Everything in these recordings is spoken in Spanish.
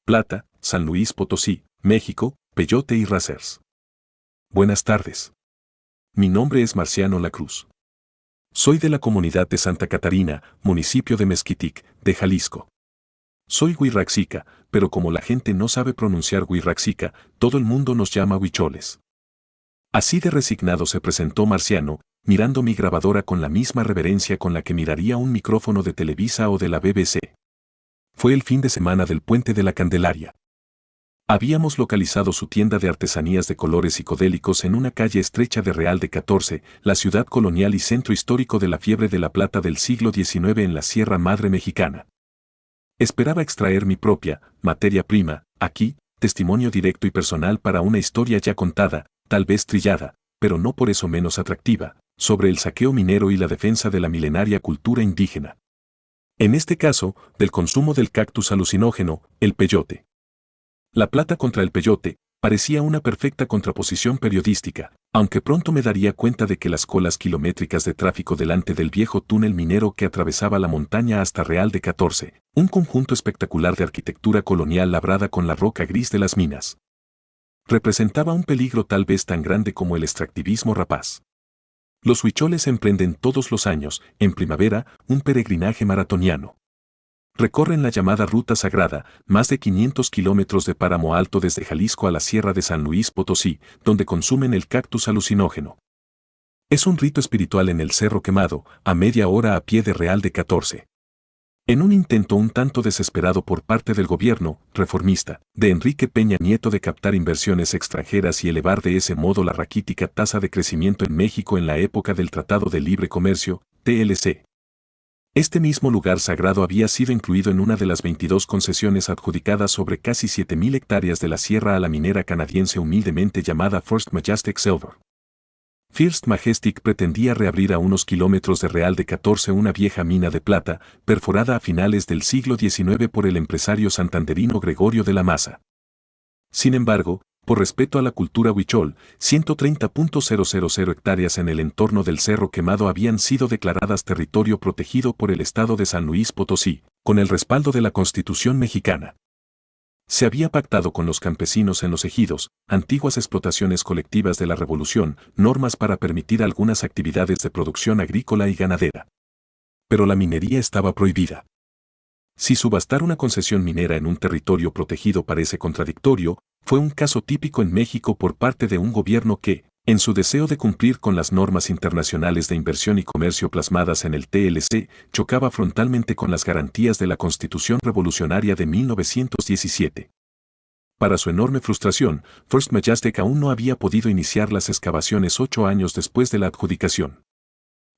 Plata, San Luis Potosí, México, peyote y racers. Buenas tardes. Mi nombre es Marciano Lacruz. Soy de la comunidad de Santa Catarina, municipio de Mezquitic, de Jalisco. Soy huirraxica, pero como la gente no sabe pronunciar huirraxica, todo el mundo nos llama huicholes. Así de resignado se presentó Marciano, mirando mi grabadora con la misma reverencia con la que miraría un micrófono de Televisa o de la BBC. Fue el fin de semana del Puente de la Candelaria. Habíamos localizado su tienda de artesanías de colores psicodélicos en una calle estrecha de Real de 14, la ciudad colonial y centro histórico de la fiebre de la plata del siglo XIX en la Sierra Madre Mexicana. Esperaba extraer mi propia materia prima, aquí, testimonio directo y personal para una historia ya contada, tal vez trillada, pero no por eso menos atractiva, sobre el saqueo minero y la defensa de la milenaria cultura indígena. En este caso, del consumo del cactus alucinógeno, el peyote. La plata contra el peyote parecía una perfecta contraposición periodística, aunque pronto me daría cuenta de que las colas kilométricas de tráfico delante del viejo túnel minero que atravesaba la montaña hasta Real de 14, un conjunto espectacular de arquitectura colonial labrada con la roca gris de las minas, representaba un peligro tal vez tan grande como el extractivismo rapaz. Los huicholes emprenden todos los años, en primavera, un peregrinaje maratoniano. Recorren la llamada Ruta Sagrada, más de 500 kilómetros de páramo alto desde Jalisco a la Sierra de San Luis Potosí, donde consumen el cactus alucinógeno. Es un rito espiritual en el Cerro Quemado, a media hora a pie de Real de 14. En un intento un tanto desesperado por parte del gobierno reformista de Enrique Peña Nieto de captar inversiones extranjeras y elevar de ese modo la raquítica tasa de crecimiento en México en la época del Tratado de Libre Comercio, TLC. Este mismo lugar sagrado había sido incluido en una de las 22 concesiones adjudicadas sobre casi 7,000 hectáreas de la sierra a la minera canadiense humildemente llamada First Majestic Silver. First Majestic pretendía reabrir a unos kilómetros de Real de 14 una vieja mina de plata, perforada a finales del siglo XIX por el empresario santanderino Gregorio de la Maza. Sin embargo, por respeto a la cultura huichol, 130.000 hectáreas en el entorno del Cerro Quemado habían sido declaradas territorio protegido por el Estado de San Luis Potosí, con el respaldo de la Constitución mexicana. Se había pactado con los campesinos en los ejidos, antiguas explotaciones colectivas de la Revolución, normas para permitir algunas actividades de producción agrícola y ganadera. Pero la minería estaba prohibida. Si subastar una concesión minera en un territorio protegido parece contradictorio, fue un caso típico en México por parte de un gobierno que, en su deseo de cumplir con las normas internacionales de inversión y comercio plasmadas en el TLC, chocaba frontalmente con las garantías de la Constitución Revolucionaria de 1917. Para su enorme frustración, First Majestic aún no había podido iniciar las excavaciones 8 años después de la adjudicación.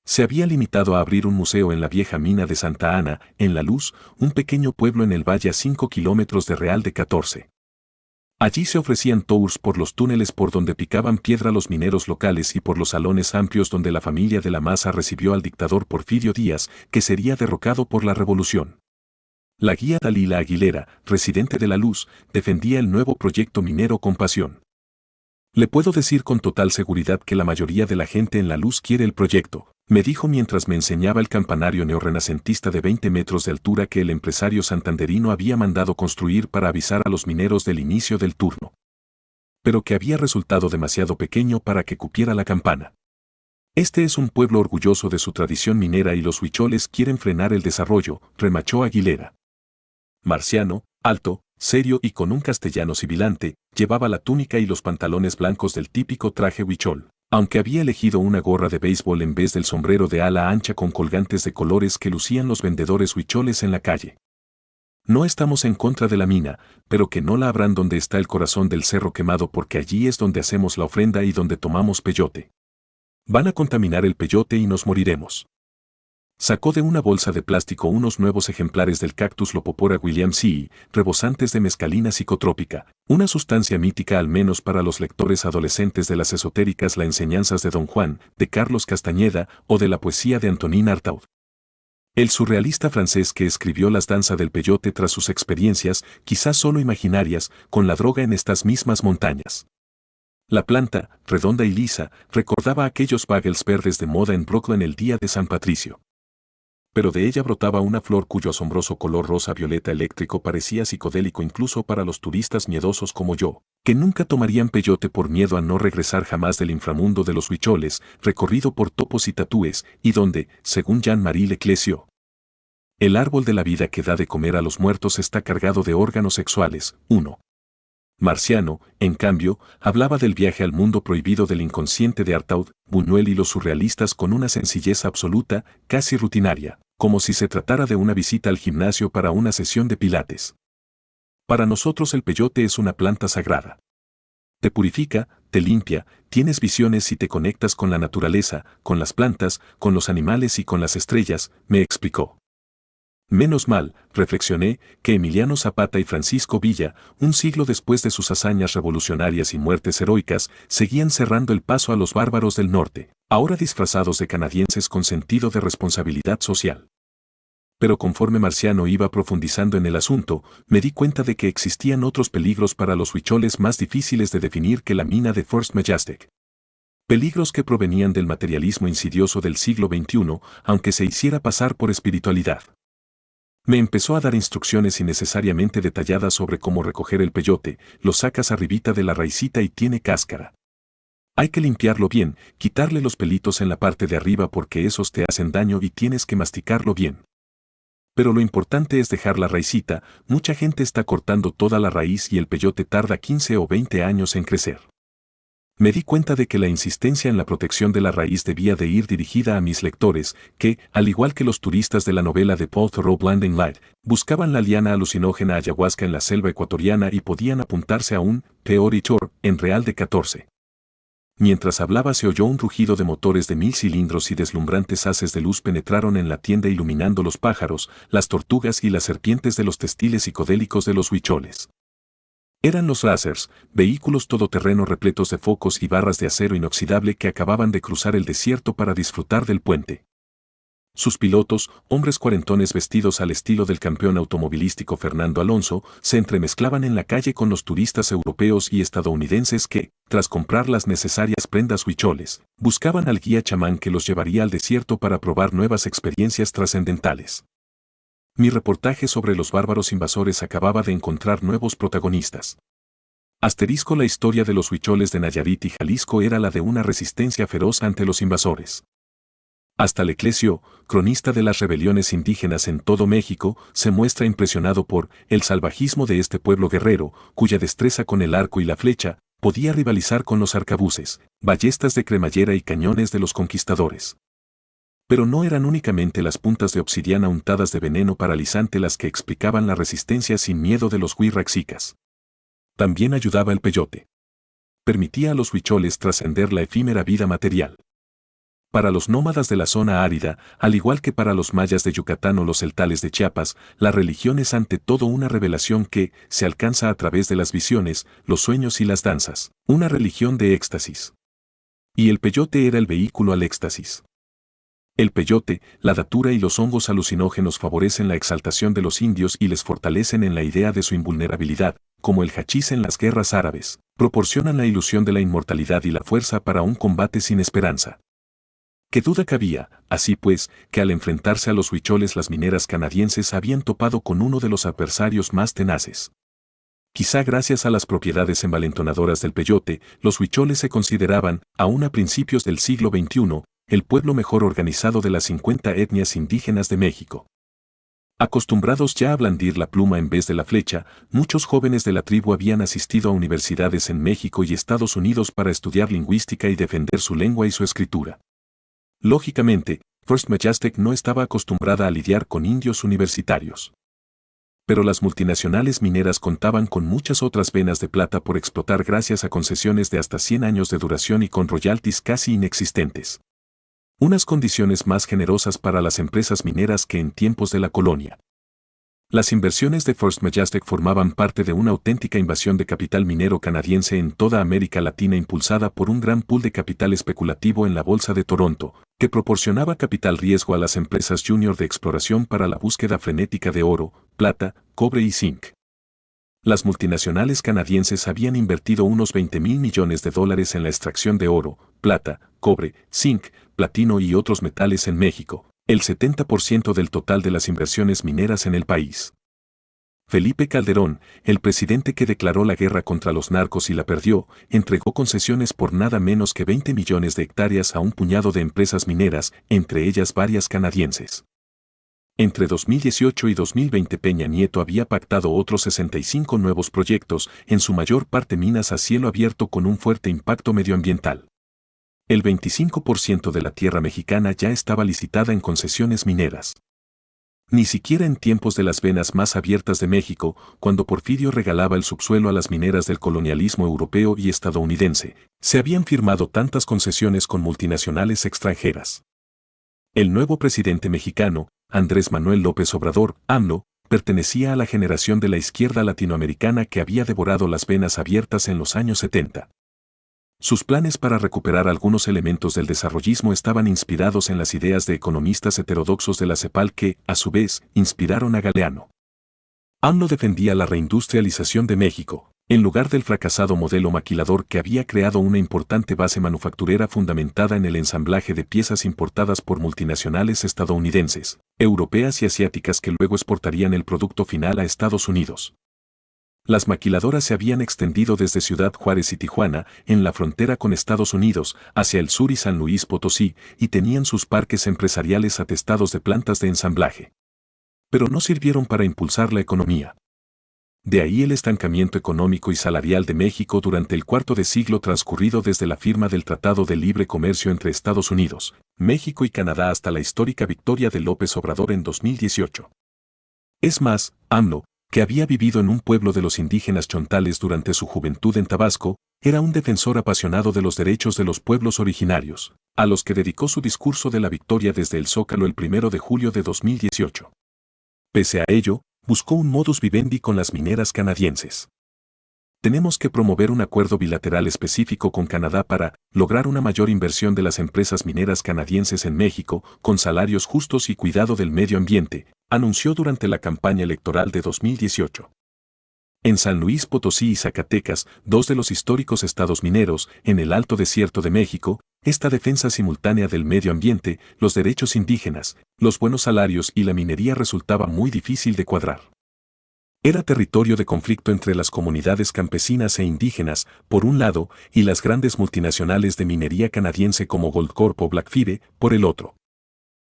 Se había limitado a abrir un museo en la vieja mina de Santa Ana, en La Luz, un pequeño pueblo en el valle a 5 kilómetros de Real de 14. Allí se ofrecían tours por los túneles por donde picaban piedra los mineros locales y por los salones amplios donde la familia de la Maza recibió al dictador Porfirio Díaz, que sería derrocado por la revolución. La guía Dalila Aguilera, residente de La Luz, defendía el nuevo proyecto minero con pasión. Le puedo decir con total seguridad que la mayoría de la gente en La Luz quiere el proyecto, me dijo mientras me enseñaba el campanario neorrenacentista de 20 metros de altura que el empresario santanderino había mandado construir para avisar a los mineros del inicio del turno. Pero que había resultado demasiado pequeño para que cupiera la campana. Este es un pueblo orgulloso de su tradición minera y los huicholes quieren frenar el desarrollo, remachó Aguilera. Marciano, alto, serio y con un castellano sibilante, llevaba la túnica y los pantalones blancos del típico traje huichol, aunque había elegido una gorra de béisbol en vez del sombrero de ala ancha con colgantes de colores que lucían los vendedores huicholes en la calle. No estamos en contra de la mina, pero que no la abran donde está el corazón del Cerro Quemado porque allí es donde hacemos la ofrenda y donde tomamos peyote. Van a contaminar el peyote y nos moriremos. Sacó de una bolsa de plástico unos nuevos ejemplares del cactus Lopopora williamsii, rebosantes de mescalina psicotrópica, una sustancia mítica al menos para los lectores adolescentes de las esotéricas Las enseñanzas de Don Juan, de Carlos Castañeda, o de la poesía de Antonin Artaud. El surrealista francés que escribió Las danzas del peyote tras sus experiencias, quizás solo imaginarias, con la droga en estas mismas montañas. La planta, redonda y lisa, recordaba aquellos bagels verdes de moda en Brooklyn el día de San Patricio. pero de ella brotaba una flor cuyo asombroso color rosa-violeta eléctrico parecía psicodélico incluso para los turistas miedosos como yo, que nunca tomarían peyote por miedo a no regresar jamás del inframundo de los huicholes, recorrido por topos y tatúes, y donde, según Jean-Marie Leclésio, el árbol de la vida que da de comer a los muertos está cargado de órganos sexuales. 1. Marciano, en cambio, hablaba del viaje al mundo prohibido del inconsciente de Artaud, Buñuel y los surrealistas con una sencillez absoluta, casi rutinaria, como si se tratara de una visita al gimnasio para una sesión de pilates. Para nosotros el peyote es una planta sagrada. Te purifica, te limpia, tienes visiones y te conectas con la naturaleza, con las plantas, con los animales y con las estrellas, me explicó. Menos mal, reflexioné, que Emiliano Zapata y Francisco Villa, un siglo después de sus hazañas revolucionarias y muertes heroicas, seguían cerrando el paso a los bárbaros del norte, ahora disfrazados de canadienses con sentido de responsabilidad social. Pero conforme Marciano iba profundizando en el asunto, me di cuenta de que existían otros peligros para los huicholes más difíciles de definir que la mina de First Majestic. Peligros que provenían del materialismo insidioso del siglo XXI, aunque se hiciera pasar por espiritualidad. Me empezó a dar instrucciones innecesariamente detalladas sobre cómo recoger el peyote, lo sacas arribita de la raicita y tiene cáscara. Hay que limpiarlo bien, quitarle los pelitos en la parte de arriba porque esos te hacen daño y tienes que masticarlo bien. Pero lo importante es dejar la raicita, mucha gente está cortando toda la raíz y el peyote tarda 15 o 20 años en crecer. Me di cuenta de que la insistencia en la protección de la raíz debía de ir dirigida a mis lectores, que, al igual que los turistas de la novela de Paul Theroux Blinding Light, buscaban la liana alucinógena ayahuasca en la selva ecuatoriana y podían apuntarse a un peor y chor en Real de 14. Mientras hablaba se oyó un rugido de motores de 1000 cilindros y deslumbrantes haces de luz penetraron en la tienda iluminando los pájaros, las tortugas y las serpientes de los textiles psicodélicos de los huicholes. Eran los racers, vehículos todoterreno repletos de focos y barras de acero inoxidable que acababan de cruzar el desierto para disfrutar del puente. Sus pilotos, hombres cuarentones vestidos al estilo del campeón automovilístico Fernando Alonso, se entremezclaban en la calle con los turistas europeos y estadounidenses que, tras comprar las necesarias prendas huicholes, buscaban al guía chamán que los llevaría al desierto para probar nuevas experiencias trascendentales. Mi reportaje sobre los bárbaros invasores acababa de encontrar nuevos protagonistas. La historia de los huicholes de Nayarit y Jalisco era la de una resistencia feroz ante los invasores. Hasta Leclésio, cronista de las rebeliones indígenas en todo México, se muestra impresionado por el salvajismo de este pueblo guerrero, cuya destreza con el arco y la flecha podía rivalizar con los arcabuces, ballestas de cremallera y cañones de los conquistadores. Pero no eran únicamente las puntas de obsidiana untadas de veneno paralizante las que explicaban la resistencia sin miedo de los huirraxicas. También ayudaba el peyote. Permitía a los huicholes trascender la efímera vida material. Para los nómadas de la zona árida, al igual que para los mayas de Yucatán o los celtales de Chiapas, la religión es ante todo una revelación que se alcanza a través de las visiones, los sueños y las danzas, una religión de éxtasis. Y el peyote era el vehículo al éxtasis. El peyote, la datura y los hongos alucinógenos favorecen la exaltación de los indios y les fortalecen en la idea de su invulnerabilidad, como el hachís en las guerras árabes, proporcionan la ilusión de la inmortalidad y la fuerza para un combate sin esperanza. ¿Qué duda cabía, así pues, que al enfrentarse a los huicholes las mineras canadienses habían topado con uno de los adversarios más tenaces? Quizá gracias a las propiedades envalentonadoras del peyote, los huicholes se consideraban, aún a principios del siglo XXI, el pueblo mejor organizado de las 50 etnias indígenas de México. Acostumbrados ya a blandir la pluma en vez de la flecha, muchos jóvenes de la tribu habían asistido a universidades en México y Estados Unidos para estudiar lingüística y defender su lengua y su escritura. Lógicamente, First Majestic no estaba acostumbrada a lidiar con indios universitarios. Pero las multinacionales mineras contaban con muchas otras venas de plata por explotar gracias a concesiones de hasta 100 años de duración y con royalties casi inexistentes. Unas condiciones más generosas para las empresas mineras que en tiempos de la colonia. Las inversiones de First Majestic formaban parte de una auténtica invasión de capital minero canadiense en toda América Latina impulsada por un gran pool de capital especulativo en la Bolsa de Toronto, que proporcionaba capital riesgo a las empresas junior de exploración para la búsqueda frenética de oro, plata, cobre y zinc. Las multinacionales canadienses habían invertido unos $20,000 millones en la extracción de oro, plata, cobre, zinc, platino y otros metales en México, el 70% del total de las inversiones mineras en el país. Felipe Calderón, el presidente que declaró la guerra contra los narcos y la perdió, entregó concesiones por nada menos que 20 millones de hectáreas a un puñado de empresas mineras, entre ellas varias canadienses. Entre 2018 y 2020 Peña Nieto había pactado otros 65 nuevos proyectos, en su mayor parte minas a cielo abierto con un fuerte impacto medioambiental. El 25% de la tierra mexicana ya estaba licitada en concesiones mineras. Ni siquiera en tiempos de las venas más abiertas de México, cuando Porfirio regalaba el subsuelo a las mineras del colonialismo europeo y estadounidense, se habían firmado tantas concesiones con multinacionales extranjeras. El nuevo presidente mexicano, Andrés Manuel López Obrador, AMLO, pertenecía a la generación de la izquierda latinoamericana que había devorado las venas abiertas en los años 70. Sus planes para recuperar algunos elementos del desarrollismo estaban inspirados en las ideas de economistas heterodoxos de la CEPAL que, a su vez, inspiraron a Galeano. AMLO defendía la reindustrialización de México, en lugar del fracasado modelo maquilador que había creado una importante base manufacturera fundamentada en el ensamblaje de piezas importadas por multinacionales estadounidenses, europeas y asiáticas que luego exportarían el producto final a Estados Unidos. Las maquiladoras se habían extendido desde Ciudad Juárez y Tijuana, en la frontera con Estados Unidos, hacia el sur y San Luis Potosí, y tenían sus parques empresariales atestados de plantas de ensamblaje. Pero no sirvieron para impulsar la economía. De ahí el estancamiento económico y salarial de México durante el cuarto de siglo transcurrido desde la firma del Tratado de Libre Comercio entre Estados Unidos, México y Canadá hasta la histórica victoria de López Obrador en 2018. Es más, AMLO, que había vivido en un pueblo de los indígenas chontales durante su juventud en Tabasco, era un defensor apasionado de los derechos de los pueblos originarios, a los que dedicó su discurso de la victoria desde el Zócalo el 1 de julio de 2018. Pese a ello, buscó un modus vivendi con las mineras canadienses. Tenemos que promover un acuerdo bilateral específico con Canadá para lograr una mayor inversión de las empresas mineras canadienses en México, con salarios justos y cuidado del medio ambiente, anunció durante la campaña electoral de 2018. En San Luis Potosí y Zacatecas, dos de los históricos estados mineros, en el Alto Desierto de México, esta defensa simultánea del medio ambiente, los derechos indígenas, los buenos salarios y la minería resultaba muy difícil de cuadrar. Era territorio de conflicto entre las comunidades campesinas e indígenas, por un lado, y las grandes multinacionales de minería canadiense como Goldcorp o Blackfire, por el otro.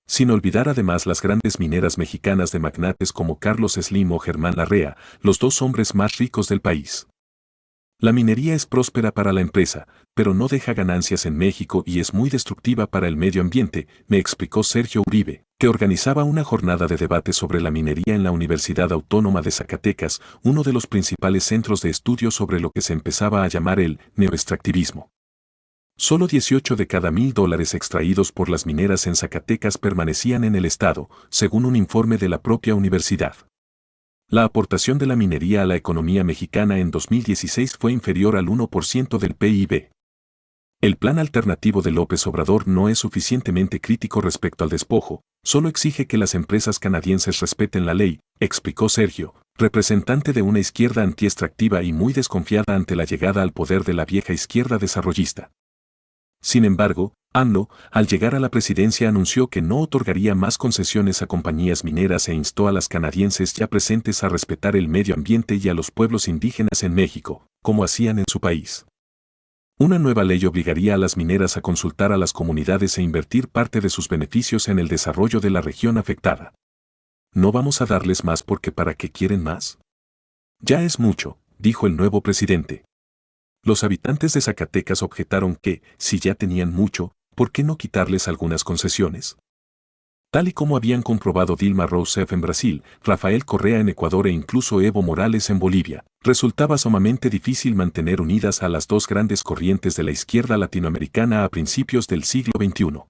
Sin olvidar además las grandes mineras mexicanas de magnates como Carlos Slim o Germán Larrea, los dos hombres más ricos del país. La minería es próspera para la empresa, pero no deja ganancias en México y es muy destructiva para el medio ambiente, me explicó Sergio Uribe, que organizaba una jornada de debate sobre la minería en la Universidad Autónoma de Zacatecas, uno de los principales centros de estudio sobre lo que se empezaba a llamar el neoextractivismo. Solo 18 de cada $1,000 extraídos por las mineras en Zacatecas permanecían en el estado, según un informe de la propia universidad. La aportación de la minería a la economía mexicana en 2016 fue inferior al 1% del PIB. El plan alternativo de López Obrador no es suficientemente crítico respecto al despojo, solo exige que las empresas canadienses respeten la ley, explicó Sergio, representante de una izquierda antiextractiva y muy desconfiada ante la llegada al poder de la vieja izquierda desarrollista. Sin embargo, AMLO, al llegar a la presidencia anunció que no otorgaría más concesiones a compañías mineras e instó a las canadienses ya presentes a respetar el medio ambiente y a los pueblos indígenas en México, como hacían en su país. Una nueva ley obligaría a las mineras a consultar a las comunidades e invertir parte de sus beneficios en el desarrollo de la región afectada. ¿No vamos a darles más porque para qué quieren más? Ya es mucho, dijo el nuevo presidente. Los habitantes de Zacatecas objetaron que, si ya tenían mucho, ¿por qué no quitarles algunas concesiones? Tal y como habían comprobado Dilma Rousseff en Brasil, Rafael Correa en Ecuador e incluso Evo Morales en Bolivia, resultaba sumamente difícil mantener unidas a las dos grandes corrientes de la izquierda latinoamericana a principios del siglo XXI.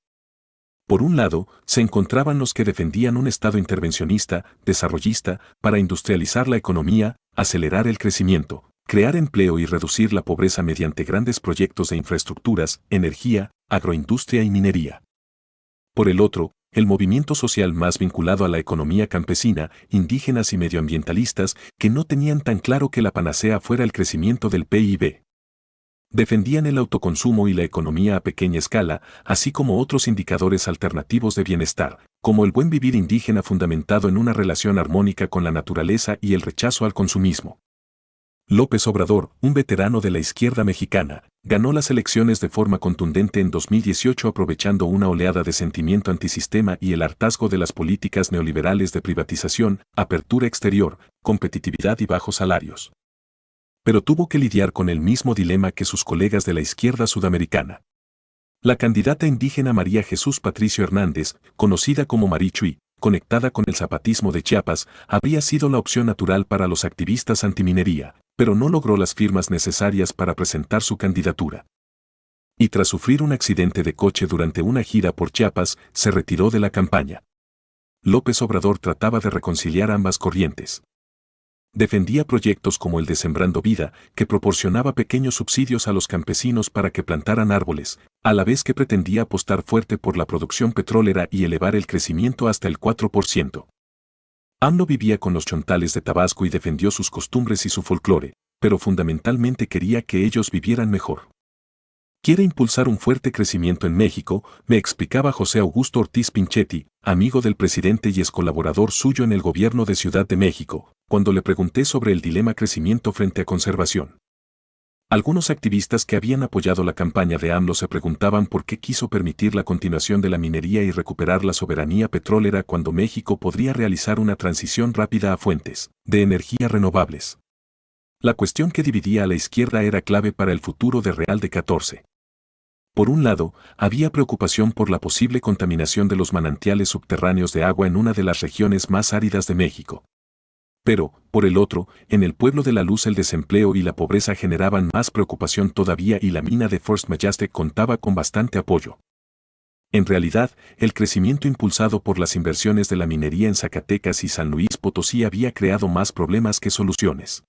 Por un lado, se encontraban los que defendían un Estado intervencionista, desarrollista, para industrializar la economía, acelerar el crecimiento, crear empleo y reducir la pobreza mediante grandes proyectos de infraestructuras, energía, agroindustria y minería. Por el otro, el movimiento social más vinculado a la economía campesina, indígenas y medioambientalistas, que no tenían tan claro que la panacea fuera el crecimiento del PIB. Defendían el autoconsumo y la economía a pequeña escala, así como otros indicadores alternativos de bienestar, como el buen vivir indígena fundamentado en una relación armónica con la naturaleza y el rechazo al consumismo. López Obrador, un veterano de la izquierda mexicana, ganó las elecciones de forma contundente en 2018 aprovechando una oleada de sentimiento antisistema y el hartazgo de las políticas neoliberales de privatización, apertura exterior, competitividad y bajos salarios. Pero tuvo que lidiar con el mismo dilema que sus colegas de la izquierda sudamericana. La candidata indígena María Jesús Patricio Hernández, conocida como Marichuy, conectada con el zapatismo de Chiapas, habría sido la opción natural para los activistas antiminería, pero no logró las firmas necesarias para presentar su candidatura. Y tras sufrir un accidente de coche durante una gira por Chiapas, se retiró de la campaña. López Obrador trataba de reconciliar ambas corrientes. Defendía proyectos como el de Sembrando Vida, que proporcionaba pequeños subsidios a los campesinos para que plantaran árboles, a la vez que pretendía apostar fuerte por la producción petrolera y elevar el crecimiento hasta el 4%. AMLO vivía con los chontales de Tabasco y defendió sus costumbres y su folclore, pero fundamentalmente quería que ellos vivieran mejor. Quiere impulsar un fuerte crecimiento en México, me explicaba José Augusto Ortiz Pinchetti, amigo del presidente y ex colaborador suyo en el gobierno de Ciudad de México, cuando le pregunté sobre el dilema crecimiento frente a conservación. Algunos activistas que habían apoyado la campaña de AMLO se preguntaban por qué quiso permitir la continuación de la minería y recuperar la soberanía petrolera cuando México podría realizar una transición rápida a fuentes de energía renovables. La cuestión que dividía a la izquierda era clave para el futuro de Real de 14. Por un lado, había preocupación por la posible contaminación de los manantiales subterráneos de agua en una de las regiones más áridas de México. Pero, por el otro, en el pueblo de La Luz el desempleo y la pobreza generaban más preocupación todavía y la mina de First Majestic contaba con bastante apoyo. En realidad, el crecimiento impulsado por las inversiones de la minería en Zacatecas y San Luis Potosí había creado más problemas que soluciones.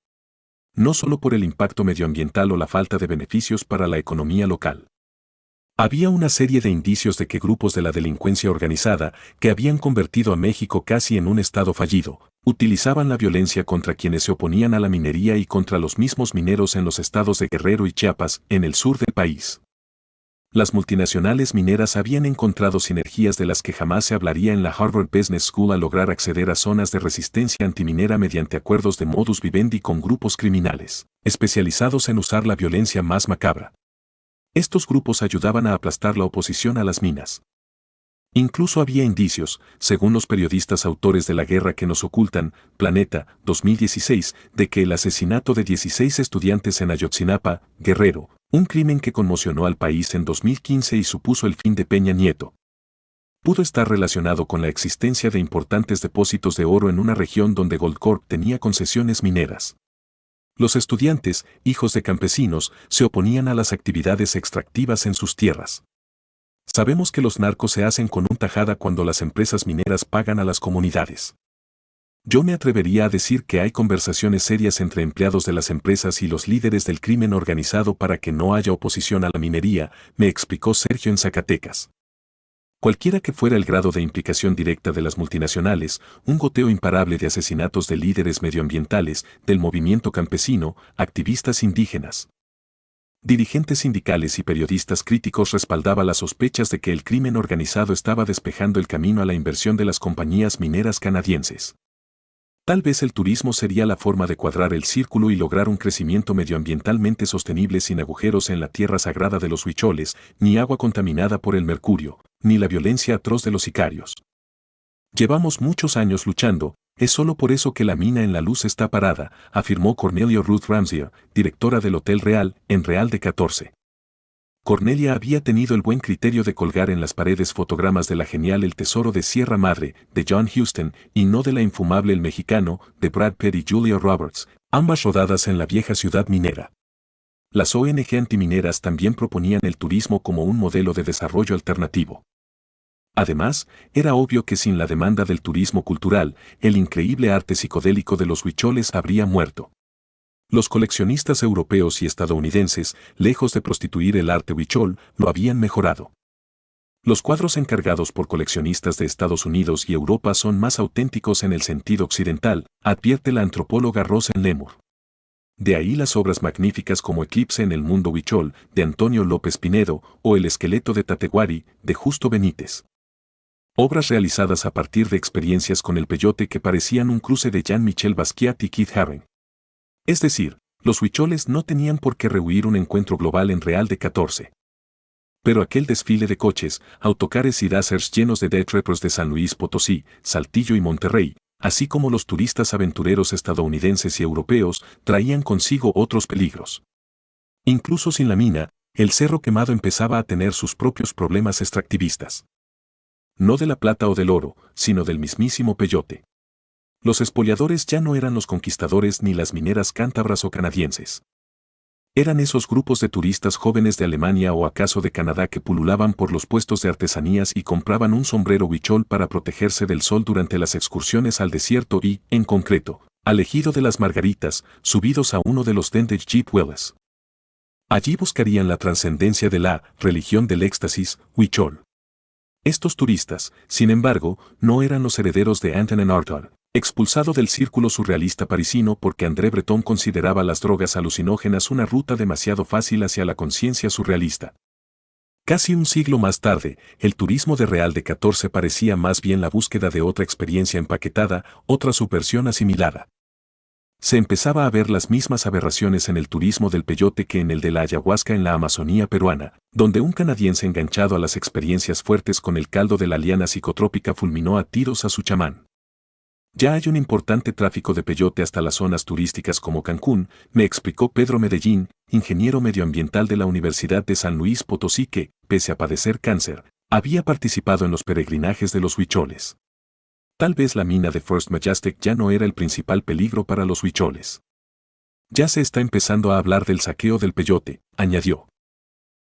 No solo por el impacto medioambiental o la falta de beneficios para la economía local. Había una serie de indicios de que grupos de la delincuencia organizada, que habían convertido a México casi en un estado fallido, utilizaban la violencia contra quienes se oponían a la minería y contra los mismos mineros en los estados de Guerrero y Chiapas, en el sur del país. Las multinacionales mineras habían encontrado sinergias de las que jamás se hablaría en la Harvard Business School al lograr acceder a zonas de resistencia antiminera mediante acuerdos de modus vivendi con grupos criminales, especializados en usar la violencia más macabra. Estos grupos ayudaban a aplastar la oposición a las minas. Incluso había indicios, según los periodistas autores de La guerra que nos ocultan, Planeta, 2016, de que el asesinato de 16 estudiantes en Ayotzinapa, Guerrero, un crimen que conmocionó al país en 2015 y supuso el fin de Peña Nieto, pudo estar relacionado con la existencia de importantes depósitos de oro en una región donde Goldcorp tenía concesiones mineras. Los estudiantes, hijos de campesinos, se oponían a las actividades extractivas en sus tierras. Sabemos que los narcos se hacen con un tajada cuando las empresas mineras pagan a las comunidades. Yo me atrevería a decir que hay conversaciones serias entre empleados de las empresas y los líderes del crimen organizado para que no haya oposición a la minería, me explicó Sergio en Zacatecas. Cualquiera que fuera el grado de implicación directa de las multinacionales, un goteo imparable de asesinatos de líderes medioambientales, del movimiento campesino, activistas indígenas, dirigentes sindicales y periodistas críticos respaldaba las sospechas de que el crimen organizado estaba despejando el camino a la inversión de las compañías mineras canadienses. Tal vez el turismo sería la forma de cuadrar el círculo y lograr un crecimiento medioambientalmente sostenible sin agujeros en la tierra sagrada de los huicholes, ni agua contaminada por el mercurio, ni la violencia atroz de los sicarios. Llevamos muchos años luchando, es solo por eso que la mina en La Luz está parada, afirmó Cornelio Ruth Ramsier, directora del Hotel Real, en Real de 14. Cornelia había tenido el buen criterio de colgar en las paredes fotogramas de la genial El Tesoro de Sierra Madre, de John Huston, y no de la infumable El Mexicano, de Brad Pitt y Julia Roberts, ambas rodadas en la vieja ciudad minera. Las ONG antimineras también proponían el turismo como un modelo de desarrollo alternativo. Además, era obvio que sin la demanda del turismo cultural, el increíble arte psicodélico de los huicholes habría muerto. Los coleccionistas europeos y estadounidenses, lejos de prostituir el arte huichol, lo habían mejorado. Los cuadros encargados por coleccionistas de Estados Unidos y Europa son más auténticos en el sentido occidental, advierte la antropóloga Rosen Lemur. De ahí las obras magníficas como Eclipse en el mundo huichol, de Antonio López Pinedo, o El esqueleto de Tateguari, de Justo Benítez. Obras realizadas a partir de experiencias con el peyote que parecían un cruce de Jean-Michel Basquiat y Keith Haring. Es decir, los huicholes no tenían por qué rehuir un encuentro global en Real de 14. Pero aquel desfile de coches, autocares y dacers llenos de death rappers de San Luis Potosí, Saltillo y Monterrey, así como los turistas aventureros estadounidenses y europeos, traían consigo otros peligros. Incluso sin la mina, el Cerro Quemado empezaba a tener sus propios problemas extractivistas. No de la plata o del oro, sino del mismísimo peyote. Los expoliadores ya no eran los conquistadores ni las mineras cántabras o canadienses. Eran esos grupos de turistas jóvenes de Alemania o acaso de Canadá que pululaban por los puestos de artesanías y compraban un sombrero huichol para protegerse del sol durante las excursiones al desierto y, en concreto, al ejido de las Margaritas, subidos a uno de los Dentage Jeep Wheelers. Allí buscarían la trascendencia de la religión del éxtasis, huichol. Estos turistas, sin embargo, no eran los herederos de Antonin Artaud, expulsado del círculo surrealista parisino porque André Breton consideraba las drogas alucinógenas una ruta demasiado fácil hacia la conciencia surrealista. Casi un siglo más tarde, el turismo de Real de 14 parecía más bien la búsqueda de otra experiencia empaquetada, otra subversión asimilada. Se empezaba a ver las mismas aberraciones en el turismo del peyote que en el de la ayahuasca en la Amazonía peruana, donde un canadiense enganchado a las experiencias fuertes con el caldo de la liana psicotrópica fulminó a tiros a su chamán. Ya hay un importante tráfico de peyote hasta las zonas turísticas como Cancún, me explicó Pedro Medellín, ingeniero medioambiental de la Universidad de San Luis Potosí que, pese a padecer cáncer, había participado en los peregrinajes de los huicholes. Tal vez la mina de First Majestic ya no era el principal peligro para los huicholes. Ya se está empezando a hablar del saqueo del peyote, añadió.